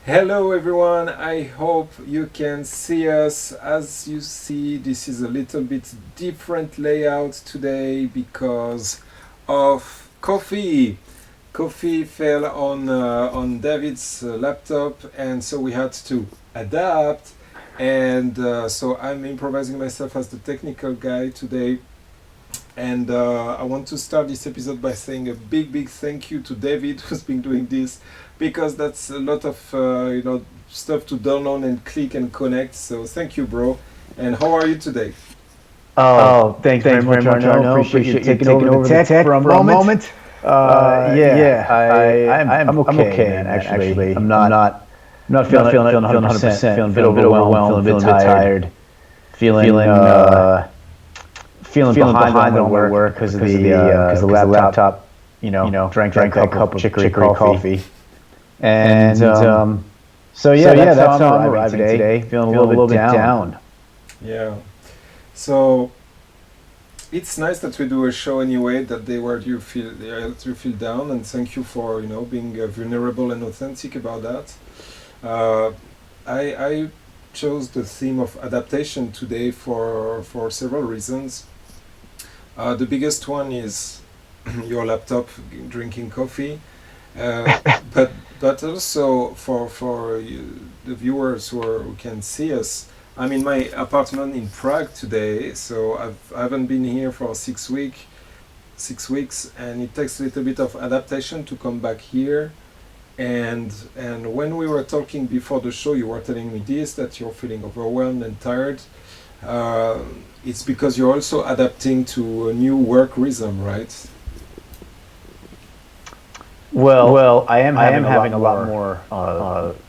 Hello everyone, I hope you can see us. As you see, this is a little bit different layout today because of coffee. Coffee fell on David's laptop, and so we had to adapt. And so I'm improvising myself as the technical guy today. And I want to start this episode by saying a big thank you to David who's been doing this, because that's a lot of stuff to download and click and connect. So thank you, bro. And how are you today? Thanks very much, Arno. Appreciate you taking over the tech for a moment. I'm okay, man. Actually, I'm not feeling 100%. Feeling a bit overwhelmed, feeling a bit tired, feeling behind on my work because of the laptop. Drank a cup of chicory coffee, and so that's how I'm arriving today. Feeling a little bit down. Yeah. So it's nice that we do a show anyway. That day where you feel down, and thank you for being vulnerable and authentic about that. I chose the theme of adaptation today for several reasons. The biggest one is your laptop drinking coffee, but also for the viewers who can see us. I'm in my apartment in Prague today, so I haven't been here for 6 weeks, and it takes a little bit of adaptation to come back here. And when we were talking before the show, you were telling me this, that you're feeling overwhelmed and tired. It's because you're also adapting to a new work rhythm, right? Well, I am having a lot more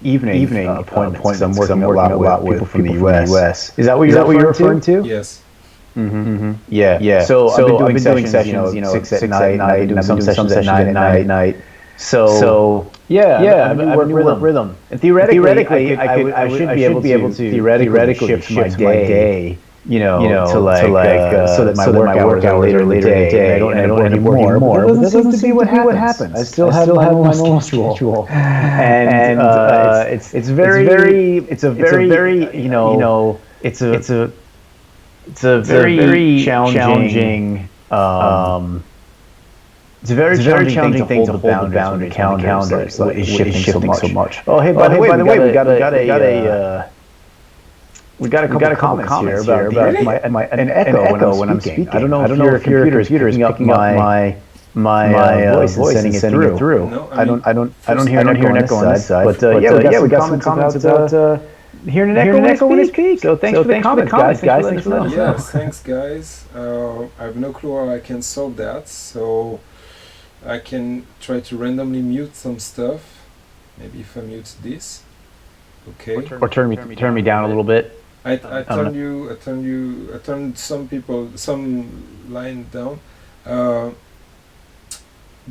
evening appointments. I'm working a lot with people from the US. Is that what you're referring to? Yes. Yeah. So I've been doing sessions, 6 at night, doing some sessions at night. So I've been work rhythm. And theoretically, I should be able to theoretically shift my day. So that my work hours are later in the day. I don't end up working more. But that doesn't seem to be what happens. I still have my normal schedule, and it's a very challenging. It's a very challenging thing to hold the boundary calendar. So is shifting so much. Oh, hey, by the way, we got a couple of comments here about an echo when I'm speaking. I don't know if your computer is picking up my voice and sending it through. No, I don't hear an echo on this side. But we got some comments about hearing an echo when I speak. So thanks for the comments, guys. Thanks for letting us know. Yes, thanks, guys. I have no clue how I can solve that, so I can try to randomly mute some stuff. Maybe if I mute this, okay. Or turn me down a little bit. I turned some line down.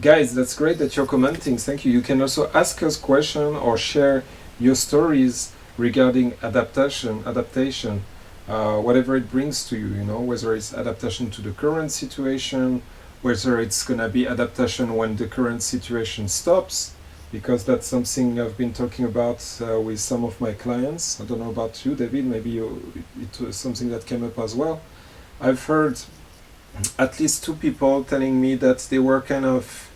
Guys, that's great that you're commenting. Thank you. You can also ask us questions or share your stories regarding adaptation, whatever it brings to you. Whether it's adaptation to the current situation, whether it's gonna be adaptation when the current situation stops, because that's something I've been talking about with some of my clients. I don't know about you, David. Maybe it was something that came up as well. I've heard at least 2 people telling me that they were kind of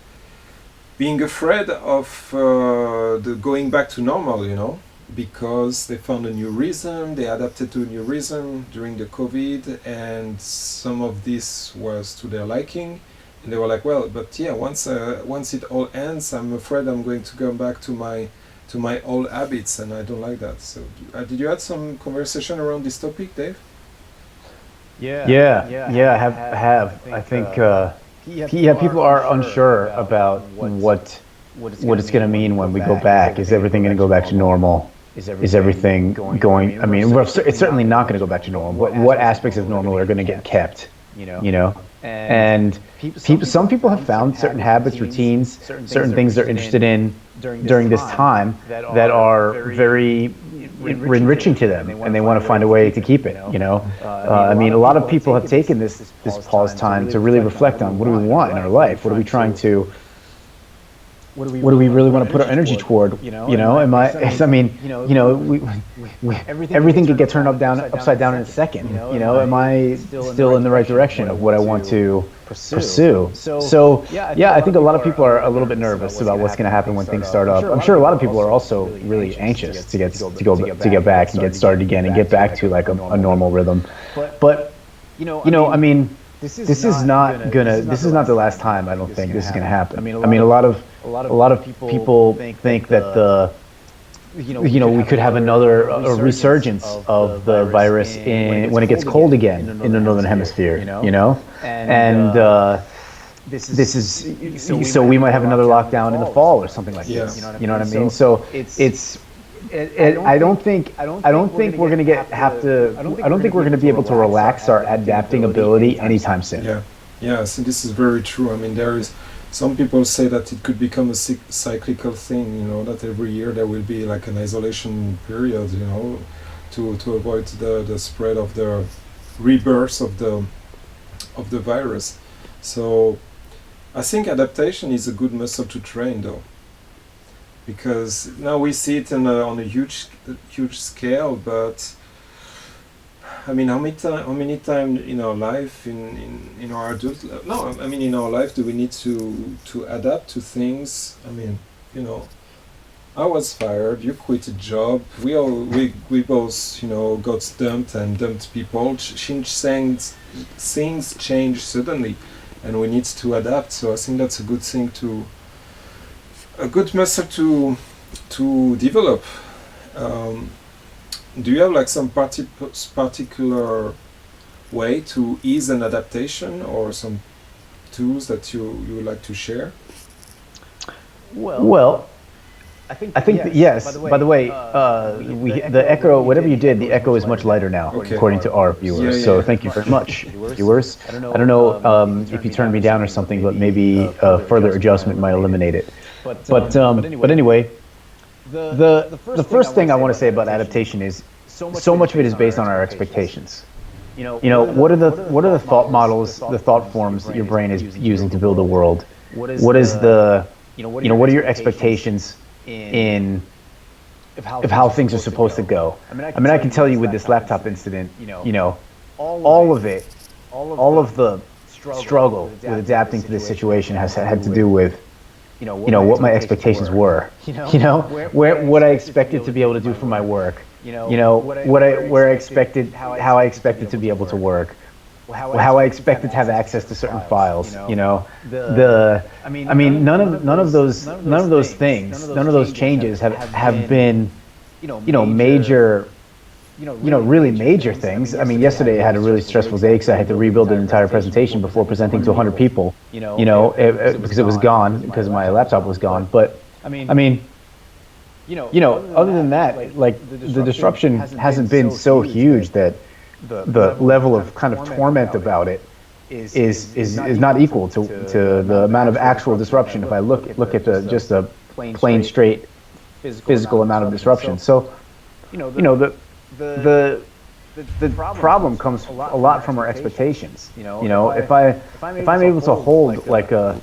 being afraid of the going back to normal, because they found a new rhythm, they adapted to a new rhythm during the COVID, and some of this was to their liking. And they were like, well, but yeah, once it all ends, I'm afraid I'm going to go back to my old habits, and I don't like that. So, did you have some conversation around this topic, Dave? Yeah, I have. I think people are unsure about what it's going to mean when we go back. Is everything going to go back to normal? Is everything going? I mean, it's certainly not going to go back to normal. What aspects of normal are going to get kept? And some people have found certain habits, routines, certain things they're interested in during this time that are very enriching to them, and they want to find a way to keep it. I mean, a lot of people have taken this pause time to really reflect on what do we want in our life, what are we trying to what do we really want to put our energy toward? Am I? I mean, everything could get turned upside down in a second. Am I still in the right direction of what I want to pursue? So yeah, I think a lot of people are a little bit nervous about what's going to happen when things start up. I'm sure a lot of people are also really anxious to get back and get started again and get back to like a normal rhythm. But I mean, this is not the last time. I don't think this is gonna happen. I mean, a lot of people think that we could have another a resurgence of the virus when it gets cold again in the northern hemisphere. And this is so we might have another lockdown in the fall or something like this. You know what I mean? So it's. I don't think we're going to I don't think we're going to be able to relax our adapting ability anytime soon. Yeah. So this is very true. I mean, there is some people say that it could become a cyclical thing. That every year there will be like an isolation period. To avoid the spread of the rebirth of the virus. So I think adaptation is a good muscle to train, though. Because now we see it on a huge scale, but I mean, how many times in our life, in our adult in our life, do we need to adapt to things? I mean, I was fired. You quit a job. We both got dumped people. Things change suddenly, and we need to adapt. So I think that's a good thing a good method to develop. Do you have like some particular way to ease an adaptation, or some tools that you would like to share? Well, I think yes. By the way, the echo, whatever you did, the echo is much lighter now, according to our viewers. So thank you very much, viewers. I don't know if you turned me down or something, but maybe further adjustment might eliminate it. But anyway, the first thing I want to say about adaptation is so much of it is based on our expectations. What are the thought models, the thought forms that your brain is using to build a world? What are your expectations of how things are supposed to go? I mean, I can tell you with this laptop incident, all of the struggle with adapting to this situation has had to do with what my expectations were, what I expected to be able to do for my work, how I expected to be able to work, how I expected to have access to certain files. I mean, none of those things, none of those changes have been, major. Really major things. I mean, yesterday I had a really stressful day because I had to rebuild an entire presentation before presenting to 100 people, because it was gone, because my laptop was gone. But, I mean, other than that, like, the disruption hasn't been so huge that the level of kind of torment about it is not equal to the amount of actual disruption if I look at just a plain straight physical amount of disruption. So, the problem comes a lot from our expectations. If I'm able to hold like a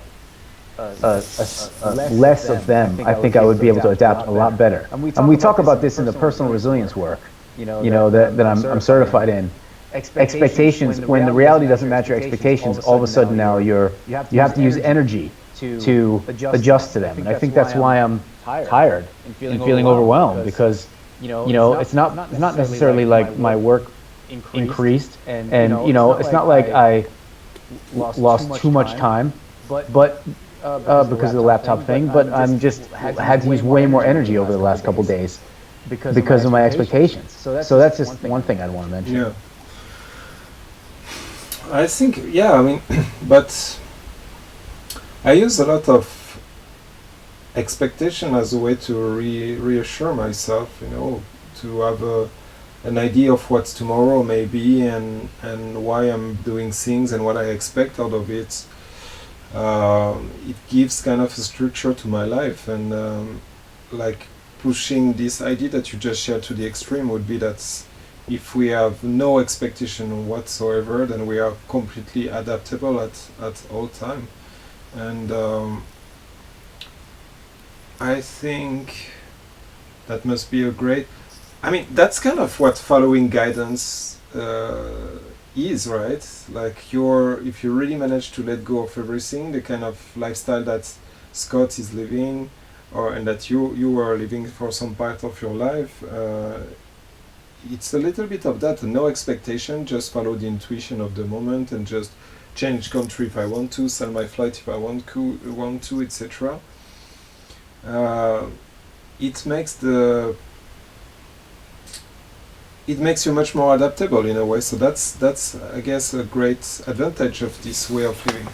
less of them, I think I would be able to adapt a lot better. And we talk about this in the personal resilience work, that I'm certified in. Expectations, when the reality doesn't match your expectations, all of a sudden now you have to use energy to adjust to them. And I think that's why I'm tired and feeling overwhelmed, because it's not necessarily like my work increased, and it's not like I lost too much time, but because of the laptop thing. But I'm just had to use way more energy over the last couple days because of my expectations. So that's just one thing I'd want to mention. Yeah, I think I mean, but I use a lot of expectation as a way to reassure myself, to have an idea of what tomorrow may be, and why I'm doing things and what I expect out of it. It gives kind of a structure to my life, and like pushing this idea that you just shared to the extreme would be that if we have no expectation whatsoever, then we are completely adaptable at all time. And I think that must be a great. I mean, that's kind of what following guidance is, right? Like if you really manage to let go of everything, the kind of lifestyle that Scott is living, or and that you are living for some part of your life, it's a little bit of that. No expectation, just follow the intuition of the moment, and just change country if I want to, sell my flight if I want to, etc. Uh, it makes the it makes you much more adaptable in a way. So that's I guess a great advantage of this way of living.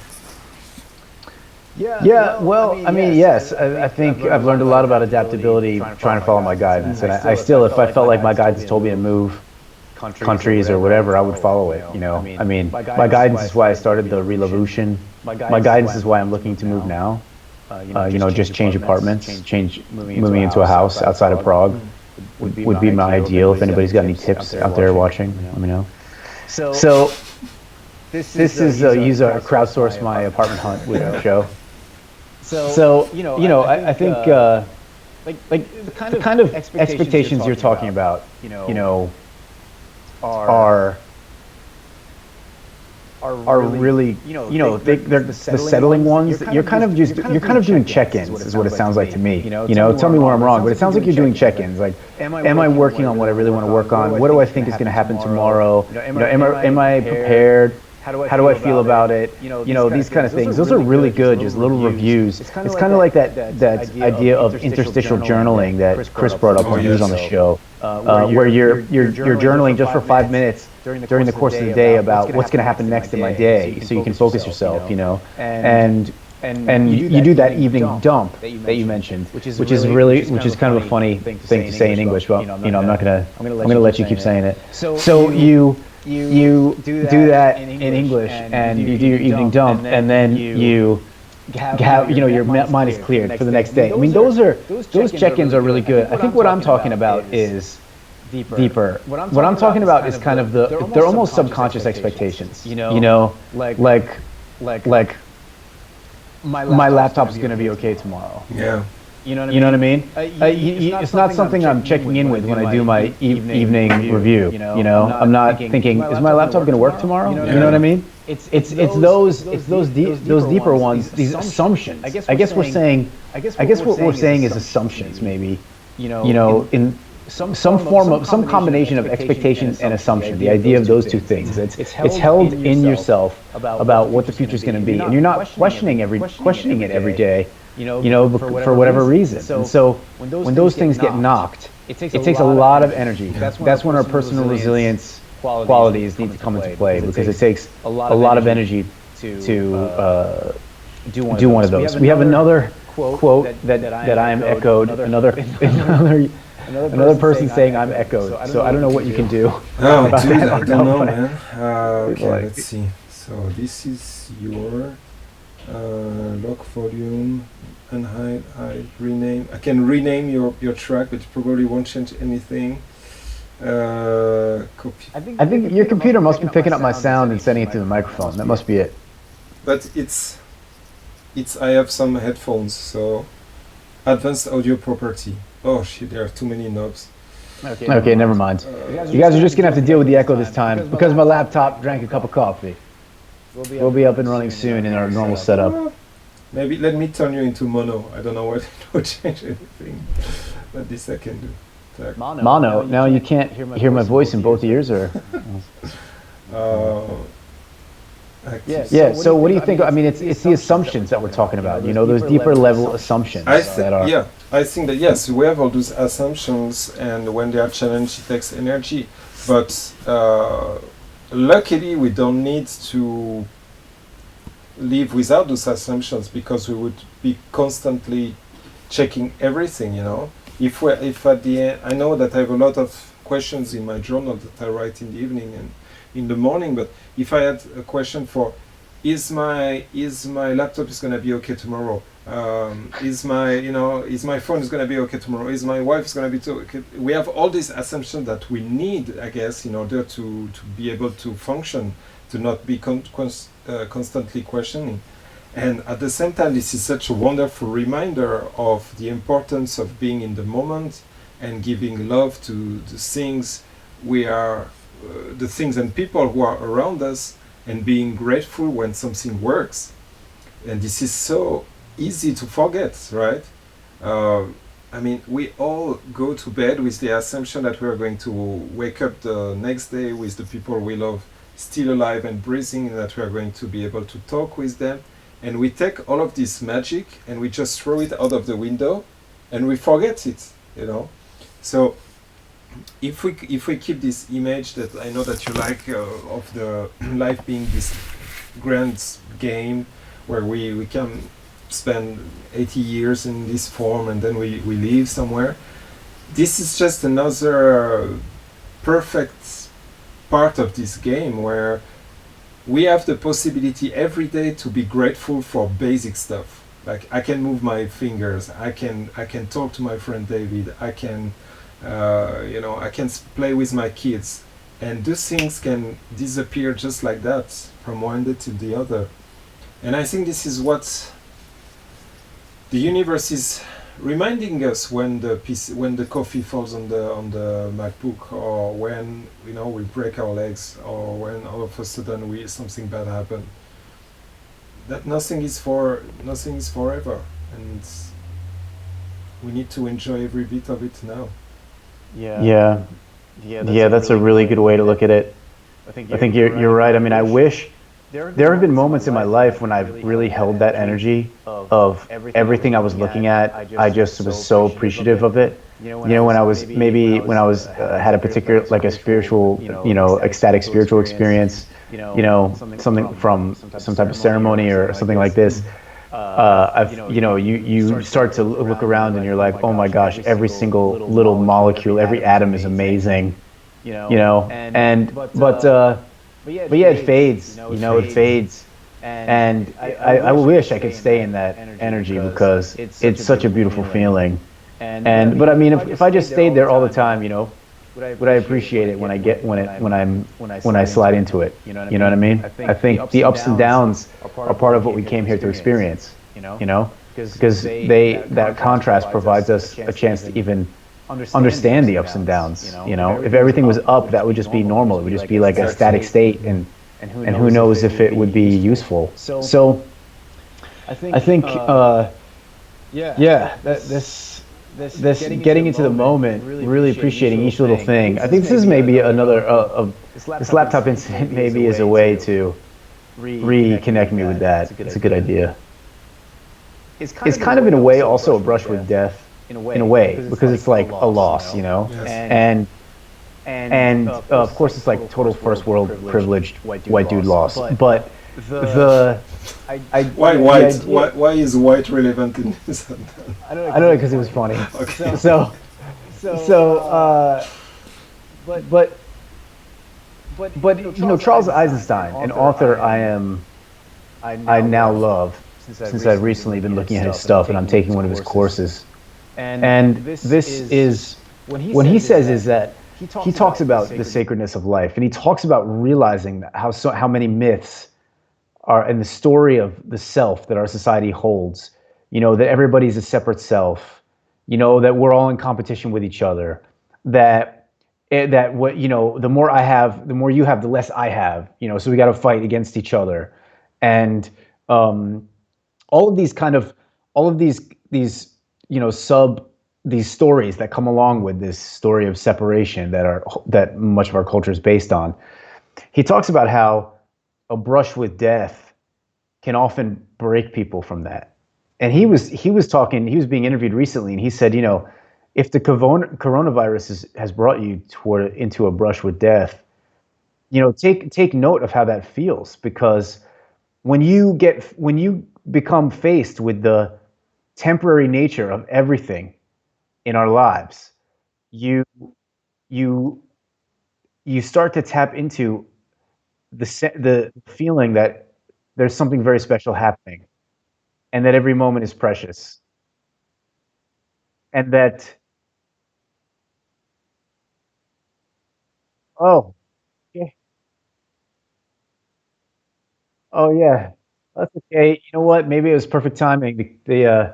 Yeah, well, I mean, yes, I think I've learned a lot about adaptability trying to follow my guidance. And I still, if I felt like my guidance told me to move countries or whatever, I would follow it, you know. I mean, my guidance is why I started the Revolution. My guidance is why I'm looking to move now. Just change apartments, moving into a house outside of Prague would be my ideal. If anybody's got any tips out there watching, let me know. So this is use a crowdsource my apartment hunt with the show. So I think like the kind of expectations you're talking about, are really they're the settling ones. You're kind of doing check-ins, is what it sounds like to me. Tell me where I'm wrong, but it sounds like you're doing check-ins. Like, am I working on what I really want to work on? What do I think is going to happen tomorrow? Am I prepared? How do I feel about it? These kind of things. Those are really good, just little reviews. It's kind of like that idea of interstitial journaling that Chris brought up when he was on the show, where you're journaling just for 5 minutes during the course of the day about what's going to happen next in my day, so you can focus yourself, and you do that evening dump that you mentioned, which is kind of a funny thing to say in English, but I'm gonna let you keep saying it. So you do that in English, and you do your evening dump, and then you have your mind is cleared for the next day. I mean, those check-ins are really good. I think what I'm talking about is deeper. What I'm talking about is kind of they're almost subconscious expectations. Like my laptop is going to be okay tomorrow. Yeah. You know what I mean? It's not something I'm checking in with when I do my evening review. I'm not thinking, is my laptop going to work tomorrow? You know what I mean? It's those deeper ones, these assumptions. I guess what we're saying is assumptions, maybe. In some combination of expectation and assumption. The idea of those two things. It's held in yourself about what the future is going to be, and you're not questioning it every day. For whatever reason. And so when those things get knocked, it takes a lot of energy. That's when our personal resilience qualities need to come into play, because it takes a lot of energy to do one of those. We have another quote that I am echoed, another person saying I'm echoed. So I don't know what you can do. Oh, dude, I don't know, man. Okay, let's see. So this is your lock volume, unhide, hide, rename. I can rename your track, but it probably won't change anything. Copy. I think your computer must be picking up my sound and sending it to the microphone. That must be it. But it's I have some headphones, so advanced audio property. Oh shit, there are too many knobs. Okay, never mind. You guys are just gonna have to deal with the echo this time, because my laptop drank a cup of coffee. We'll be up and running soon in our normal setup. Maybe let me turn you into mono. I don't know what it will change anything, but this I can do. Mono. Now you can't hear my voice in both ears, or? Yeah. So what do you think? I mean, it's the assumptions that we're talking about. Those deeper level assumptions. I think that yes, we have all those assumptions, and when they are challenged, it takes energy. But luckily, we don't need to live without those assumptions, because we would be constantly checking everything. If at the end, I know that I have a lot of questions in my journal that I write in the evening and in the morning. But if I had a question for, is my laptop is gonna be okay tomorrow? Is my phone is gonna be okay tomorrow? Is my wife is gonna be okay? We have all these assumptions that we need, I guess, in order to be able to function, to not be constantly questioning. And at the same time, this is such a wonderful reminder of the importance of being in the moment and giving love to the things we are, the things and people who are around us, and being grateful when something works. And this is so easy to forget, right? Uh, I mean, we all go to bed with the assumption that we are going to wake up the next day with the people we love still alive and breathing, and that we are going to be able to talk with them. And we take all of this magic and we just throw it out of the window and we forget it, you know? So if we keep this image that I know that you like of the life being this grand game where we can spend 80 years in this form and then we leave somewhere. This is just another perfect part of this game where we have the possibility every day to be grateful for basic stuff. Like I can move my fingers, I can talk to my friend David, I can I can play with my kids, and those things can disappear just like that from one day to the other. And I think this is what the universe is reminding us when when the coffee falls on the MacBook, or when we break our legs, or when all of a sudden we something bad happen. That nothing is forever, and we need to enjoy every bit of it now. Yeah, yeah, that's a really good way to look at it. I think you're right. I mean, I wish there have been moments in my life when I've really held that energy of everything I was looking at. I just was so appreciative of it. When I was maybe when I was had a particular like a spiritual, ecstatic spiritual experience, something from some type of ceremony or something like this. You start to look around and you're like, oh my gosh, every single little molecule, every atom is amazing, and but yeah, it fades. It fades, and I wish I could stay in that energy because it's such a beautiful feeling. And but I mean, if I just stayed there all the time, would I appreciate it when I get when I slide into it? You know what I mean? I think the ups and downs are part of what we came here to experience. Because they that contrast provides us a chance to even understand the ups and downs. If everything was up, that would just be normal. It would just be like a static state, and who knows if it would be useful. So I think, yeah, this getting into the moment, really appreciating each little thing. I think this is maybe another of this laptop incident maybe is a way to reconnect me with that. It's a good idea. It's kind of in a way also a brush with death in a way because it's like a loss, Yes. and of course it's like total first world privileged white dude loss, but the Why the white? idea, Why is white relevant in this? I don't know because it was funny. Okay. So but Charles Eisenstein, an author I now love since I've recently been looking at his stuff and I'm taking one of his courses. And this is when he says is that he talks about the sacredness of life, and he talks about realizing how many myths are in the story of the self that our society holds. That everybody's a separate self. That we're all in competition with each other. That that what the more I have, the more you have, the less I have. So we got to fight against each other, and um, all of these kind of all of these sub these stories that come along with this story of separation that much of our culture is based on. He talks about how a brush with death can often break people from that. And he was being interviewed recently, and he said, if the coronavirus has brought you into a brush with death, take note of how that feels, because when you become faced with the temporary nature of everything in our lives, you you you start to tap into the feeling that there's something very special happening, and that every moment is precious, and that oh yeah, oh yeah, That's okay. You know what? Maybe it was perfect timing. The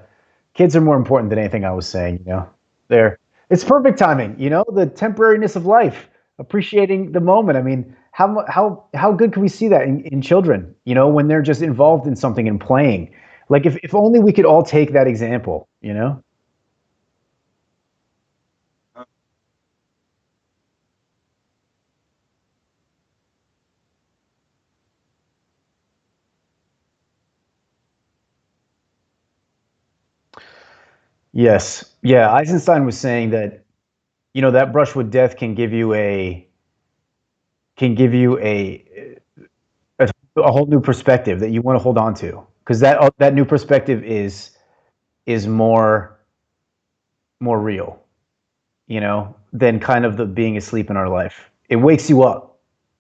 kids are more important than anything I was saying. They're it's perfect timing. The temporariness of life, appreciating the moment. I mean, how good can we see that in children? When they're just involved in something and playing. Like if only we could all take that example. Yes. Yeah. Eisenstein was saying that that brush with death can give you a whole new perspective that you want to hold on to because that new perspective is more real, than kind of the being asleep in our life. It wakes you up.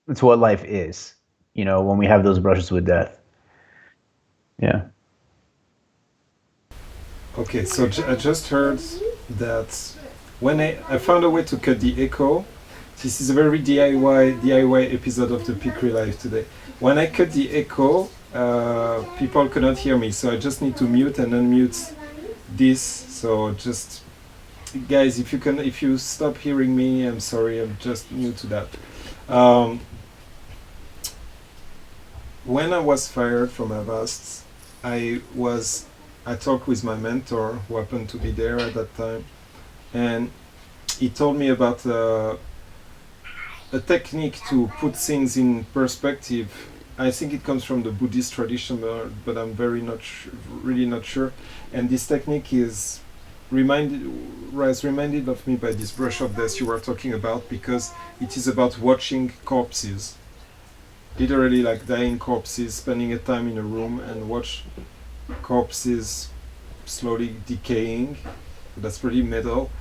It's what life is, when we have those brushes with death. Yeah. Okay, so I just heard that when I found a way to cut the echo. This is a very DIY episode of the PeaCreaLive today. When I cut the echo, people cannot hear me, so I just need to mute and unmute this. So just guys, if you stop hearing me, I'm sorry, I'm just new to that. Um, when I was fired from Avast, I was I talked with my mentor who happened to be there at that time, and he told me about a technique to put things in perspective. I think it comes from the Buddhist tradition, but I'm really not sure. And this technique was reminded of me by this brush of death you were talking about, because it is about watching corpses, literally like dying corpses, spending a time in a room and watch corpses slowly decaying. That's pretty metal,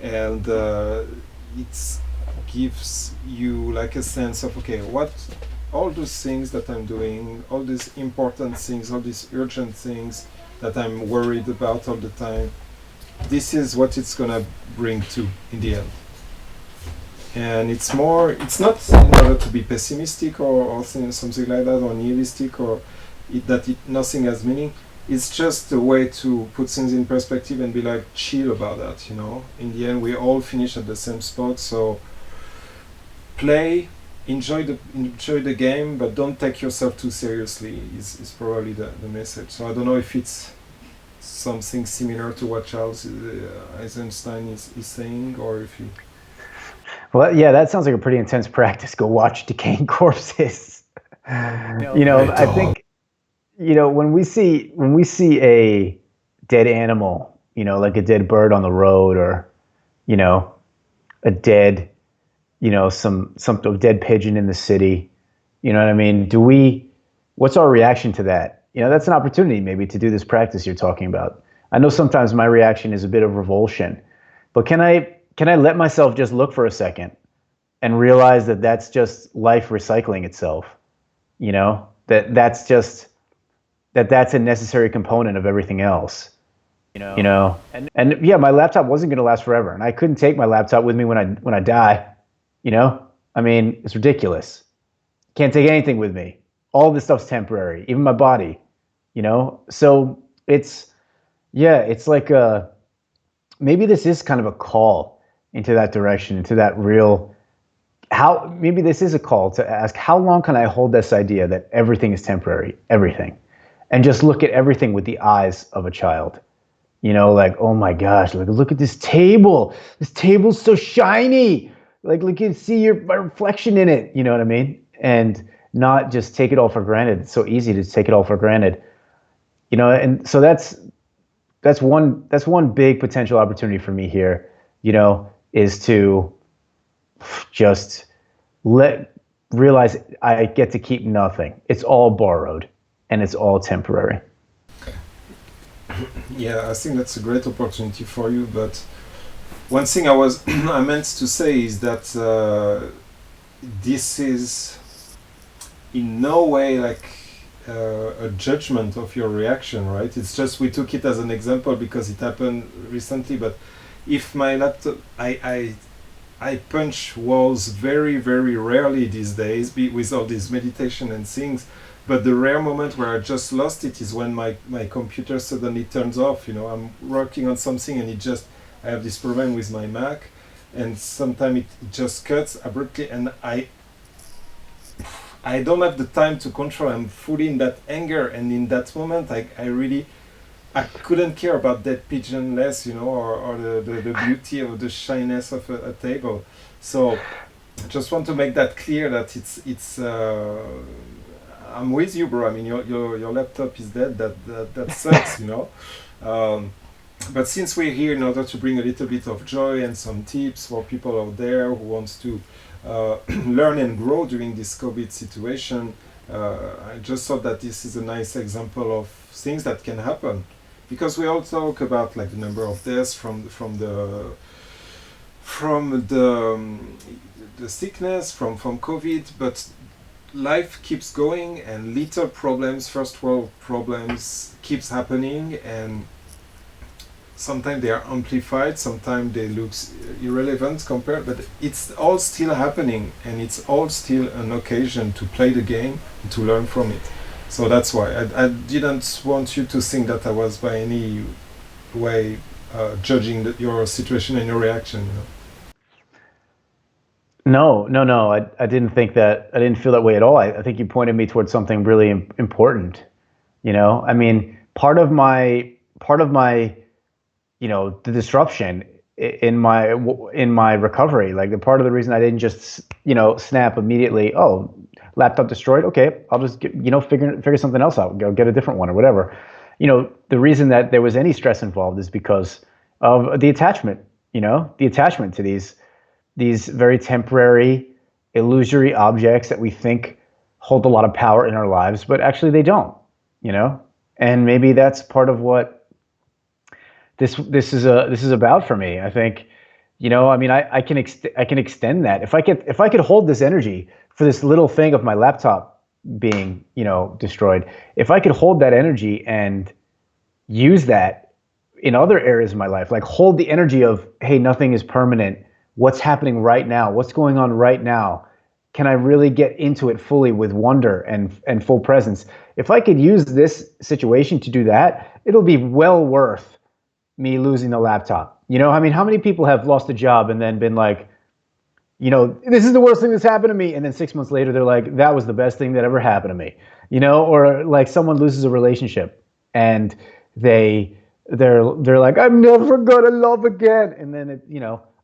and it gives you like a sense of, okay, what all those things that I'm doing, all these important things, all these urgent things that I'm worried about all the time, this is what it's gonna bring to in the end. And it's not in order to be pessimistic or something like that, or nihilistic, or nothing has meaning. It's just a way to put things in perspective and be like chill about that. In the end, we all finish at the same spot, so play, enjoy the game, but don't take yourself too seriously. Is probably the message. So I don't know if it's something similar to what Charles Eisenstein is saying, or if you. Well, yeah, that sounds like a pretty intense practice. Go watch decaying corpses. I think when we see a dead animal, like a dead bird on the road, or you know a dead some dead pigeon in the city. You know what I mean? What's our reaction to that? That's an opportunity maybe to do this practice you're talking about. I know sometimes my reaction is a bit of revulsion, but can I let myself just look for a second and realize that that's just life recycling itself? That's a necessary component of everything else. And yeah, my laptop wasn't going to last forever, and I couldn't take my laptop with me when I die. I mean, it's ridiculous. Can't take anything with me. All this stuff's temporary, even my body. So it's like maybe this is kind of a call into that direction, into that real. How maybe this is a call to ask, how long can I hold this idea that everything is temporary, everything, and just look at everything with the eyes of a child. Like, oh my gosh, look at this table. This table's so shiny. Like, look, you can see my reflection in it. You know what I mean? And not just take it all for granted. It's so easy to take it all for granted. And so that's one big potential opportunity for me here. Is to just realize I get to keep nothing. It's all borrowed, and it's all temporary. Yeah, I think that's a great opportunity for you. But one thing I meant to say is that this is in no way like a judgment of your reaction, right? It's just we took it as an example because it happened recently. But if my laptop, I punch walls very, very rarely these days with all this meditation and things. But the rare moment where I just lost it is when my computer suddenly turns off. I'm working on something and I have this problem with my Mac, and sometimes it just cuts abruptly, and I don't have the time to control. I'm fully in that anger, and in that moment, I couldn't care about that pigeon less, or the beauty or the shyness of a table. So I just want to make that clear that it's. I'm with you, bro. I mean, your laptop is dead. That sucks, But since we're here in order to bring a little bit of joy and some tips for people out there who wants to learn and grow during this COVID situation, I just thought that this is a nice example of things that can happen, because we all talk about like the number of deaths from the sickness from COVID, but life keeps going, and little problems, first world problems, keeps happening, and sometimes they are amplified, sometimes they look irrelevant compared, but it's all still happening, and it's all still an occasion to play the game and to learn from it. So that's why I didn't want you to think that I was by any way judging your situation and your reaction. No. I didn't think that. I didn't feel that way at all. I think you pointed me towards something really important. I mean, part of my, the disruption in my recovery, like the part of the reason I didn't just, snap immediately. Oh, laptop destroyed. Okay, I'll just figure something else out. Go get a different one or whatever. The reason that there was any stress involved is because of the attachment. The attachment to these very temporary, illusory objects that we think hold a lot of power in our lives, but actually they don't, And maybe that's part of what this is about for me. I think, I mean, I can extend that. If I could hold this energy for this little thing of my laptop being, destroyed, if I could hold that energy and use that in other areas of my life, like hold the energy of, hey, nothing is permanent. What's happening right now? What's going on right now? Can I really get into it fully with wonder and full presence? If I could use this situation to do that, it'll be well worth me losing the laptop. I mean, how many people have lost a job and then been like, this is the worst thing that's happened to me, and then 6 months later they're like, that was the best thing that ever happened to me. Or like someone loses a relationship and they're like, I'm never gonna love again, and then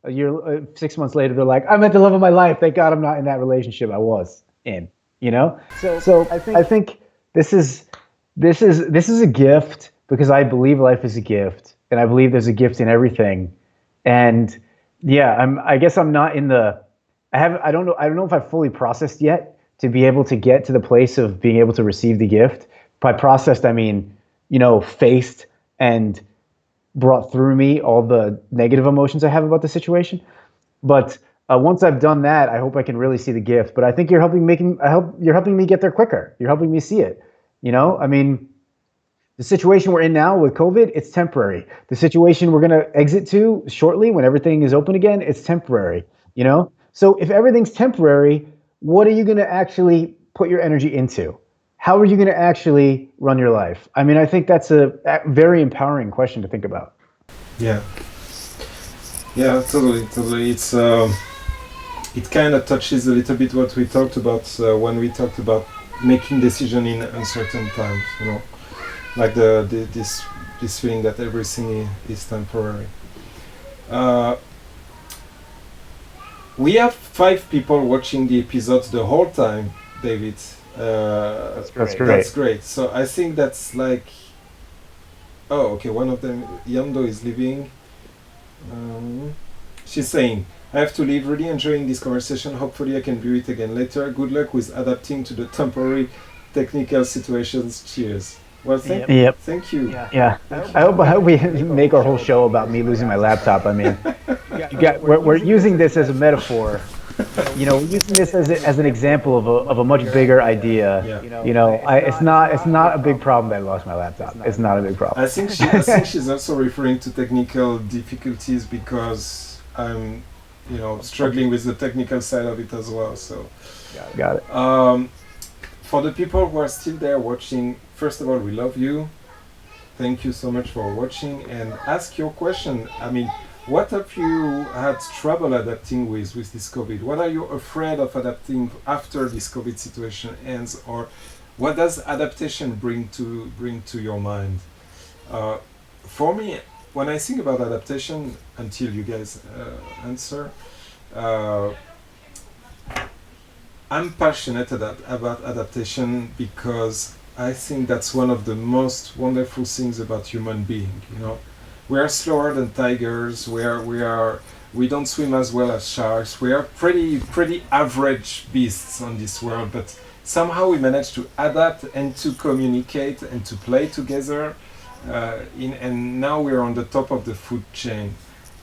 a year, 6 months later, they're like, I met the love of my life. Thank God I'm not in that relationship I was in. So I think this is a gift, because I believe life is a gift, and I believe there's a gift in everything. And yeah, I guess I'm not in the. I don't know if I've fully processed yet to be able to get to the place of being able to receive the gift. By processed, I mean, faced and brought through me all the negative emotions I have about the situation. But once I've done that, I hope I can really see the gift. But I think I hope you're helping me get there quicker. You're helping me see it. I mean, the situation we're in now with COVID, it's temporary. The situation we're going to exit to shortly, when everything is open again, it's temporary. So if everything's temporary, what are you going to actually put your energy into? How are you going to actually run your life? I mean, I think that's a very empowering question to think about. Yeah, totally. It's it kind of touches a little bit what we talked about when we talked about making decision in uncertain times. Like this feeling that everything is temporary. We have 5 people watching the episodes the whole time, David. That's great. That's great. So I think that's like, oh, okay, one of them, Yando, is leaving. She's saying, I have to leave, really enjoying this conversation. Hopefully I can view it again later. Good luck with adapting to the temporary technical situations. Cheers. Well, thank you. Yeah. I hope we make our whole show about me losing my laptop. I mean, we're using this as a metaphor. We're using this as an example of a much bigger idea. It's not a big problem that I lost my laptop. It's not a big problem. I think she's also referring to technical difficulties, because I'm, struggling with the technical side of it as well. So got it. For the people who are still there watching, first of all, we love you. Thank you so much for watching and ask your question. I mean, what have you had trouble adapting with this COVID? What are you afraid of adapting after this COVID situation ends, or what does adaptation bring to your mind? Uh, for me, when I think about adaptation, until you guys answer, uh, I'm passionate about adaptation because I think that's one of the most wonderful things about human being. You know, we are slower than tigers. We don't swim as well as sharks. We are pretty average beasts on this world, but somehow we manage to adapt and to communicate and to play together. And now we're on the top of the food chain.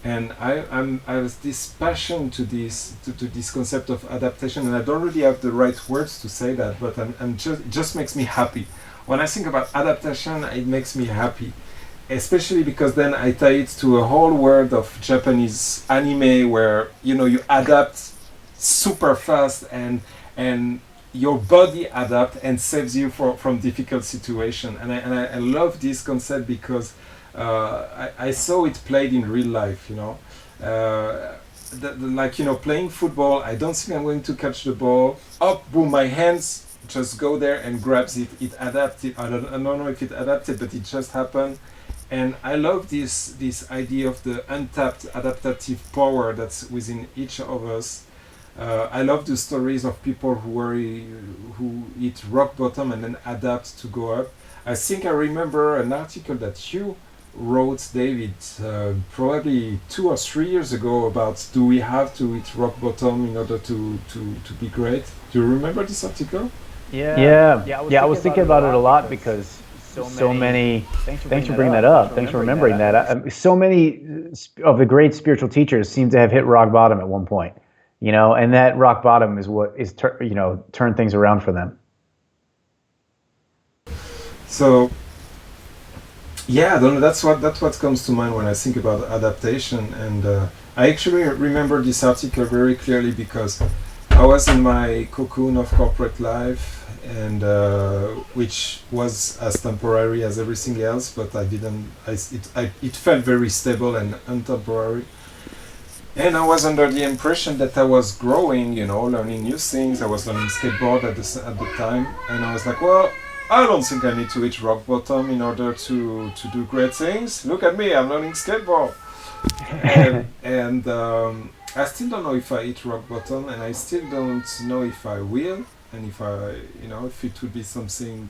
And I have this passion to this concept of adaptation, and I don't really have the right words to say that, but I'm just it just makes me happy. When I think about adaptation, it makes me happy, especially because then I tie it to a whole world of Japanese anime where you adapt super fast, and your body adapt and saves you from difficult situation. And I love this concept because I saw it played in real life. Like playing football. I don't think I'm going to catch the ball. Up, boom! My hands just go there and grabs it. It adapted. I don't know if it adapted, but it just happened. And I love this idea of the untapped adaptative power that's within each of us. I love the stories of people who hit rock bottom and then adapt to go up. I think I remember an article that you wrote, David, probably 2 or 3 years ago about do we have to hit rock bottom in order to be great? Do you remember this article? Yeah. I was thinking about it a lot because so many. Thanks for bringing that up. Thanks for remembering that. So many of the great spiritual teachers seem to have hit rock bottom at one point. And that rock bottom is what is turned things around for them. So yeah, I don't know, that's what comes to mind when I think about adaptation. And I actually remember this article very clearly because I was in my cocoon of corporate life, and which was as temporary as everything else, but I didn't. It felt very stable and untemporary. And I was under the impression that I was growing, learning new things. I was learning skateboard at the time, and I was like, well, I don't think I need to hit rock bottom in order to do great things. Look at me, I'm learning skateboard. And I still don't know if I hit rock bottom, and I still don't know if I will, and if if it would be something